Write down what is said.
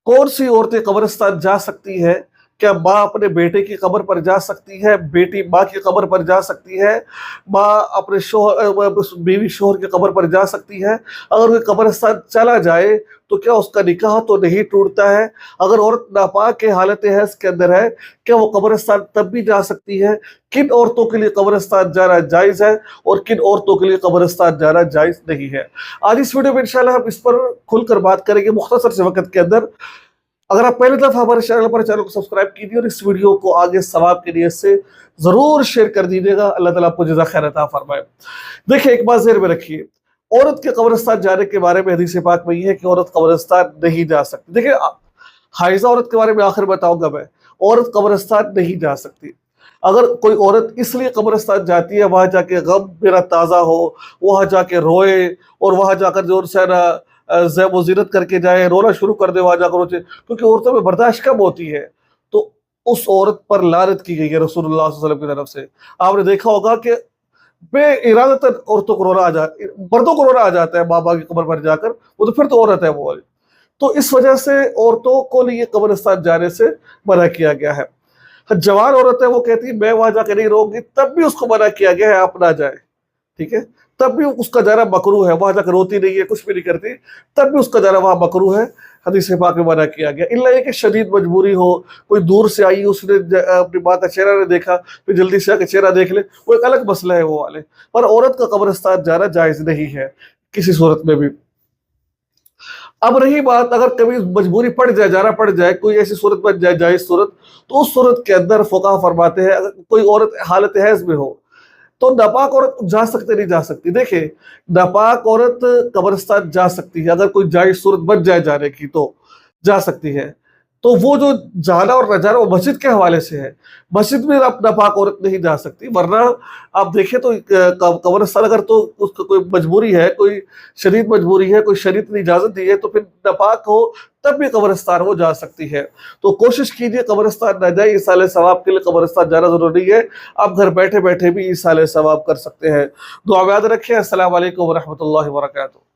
कौन सी औरतें कब्रिस्तान जा सकती है? क्या माँ अपने बेटे की कब्र पर जा सकती है? बेटी माँ की कब्र पर जा सकती है? माँ अपने बीवी शोहर की कब्र पर जा सकती है? अगर कोई कब्रिस्तान चला जाए तो क्या उसका निकाह तो नहीं टूटता है? अगर औरत नापाक के हालत हैज़ के अंदर है, क्या वो कब्रिस्तान तब भी जा सकती है? किन औरतों के लिए कब्रिस्तान जाना जायज़ है और किन औरतों के लिए कब्रिस्तान जाना जायज़ नहीं है? आज इस वीडियो में इंशाल्लाह हम इस पर खुलकर बात करेंगे मुख्तसर से वक़्त के अंदर। अगर आप पहली दफ़ा हमारे चैनल को सब्सक्राइब कीजिए और इस वीडियो को आगे सवाब के लिए से ज़रूर शेयर कर दीजिएगा। अल्लाह ताला आपको जज़ा खैर अता फरमाए। देखिए, एक बात ज़हन में रखिए, औरत के कब्रिस्तान जाने के बारे में हदीस पाक में ये है कि औरत कब्रिस्तान नहीं जा सकती। देखिए, हाइज़ा औरत के बारे में आखिर बताऊंगा मैं। औरत कब्रिस्तान नहीं जा सकती। अगर कोई औरत इसलिए कब्रिस्तान जाती है वहाँ जाके गम मेरा ताज़ा हो, वहाँ जाके रोए और वहाँ जाकर जोर से ना ज़ैब व ज़ीनत करके जाए, रोना शुरू कर दे वहाँ जाकर रोचे, क्योंकि औरतों में बर्दाश्त कम होती है, तो उस औरत पर लानत की गई है रसूलुल्लाह सल्लल्लाहु अलैहि वसल्लम की तरफ से। आपने देखा होगा कि बेइरादतन औरतों को रोना मर्दों को रोना आ जाता है बाबा की कब्र पर जाकर, वो तो फिर तो औरत है वो वाली। तो इस वजह से औरतों को लिए कब्रिस्तान जाने से मना किया गया है। जवान औरत है, वो कहती है मैं वहां जाके नहीं रहूंगी, तब भी उसको मना किया गया है आप ना जाए, ठीक है? तब भी उसका जाना मकरू है, वहां जाकर रोती नहीं है, कुछ भी नहीं करती, तब भी उसका जाना वहां मकरू है, हदीस पाक में मना किया गया। इल्ला ये कि शदीद मजबूरी हो, कोई दूर से आई, उसने अपनी माँ का चेहरा नहीं देखा, फिर जल्दी से आके चेहरा देख ले, वो एक अलग मसला है वो वाले। पर औरत का कब्रिस्तान जाना जायज नहीं है किसी सूरत में भी। अब रही बात, अगर कभी मजबूरी पड़ जाए, जाना पड़ जाए, कोई ऐसी सूरत बन जाए जायज सूरत, तो उस सूरत के अंदर फुक़हा फरमाते हैं अगर कोई औरत हालत हैज़ में हो तो नापाक औरत जा सकती नहीं जा सकती। देखिए, नापाक औरत कब्रिस्तान जा सकती है, अगर कोई जायज सूरत बन जाए जाने की तो जा सकती है। तो वो जो जाना और न जाना वो मस्जिद के हवाले से है। मस्जिद में आप नापाक औरत नहीं जा सकती, वरना आप देखें तो कब्रिस्तान अगर तो उसको कोई मजबूरी है, कोई शदीद मजबूरी है, कोई शरीयत ने इजाज़त दी है, तो फिर नापाक हो तब भी कब्रिस्तान वो जा सकती है। तो कोशिश कीजिए कब्रिस्तान ना जाए, ईसाले सवाब के लिए कब्रिस्तान जाना ज़रूरी है। आप घर बैठे बैठे भी ईसाले सवाब कर सकते हैं। दुआ में याद रखें। अस्सलामु अलैकुम व रहमतुल्लाहि व बरकातहू।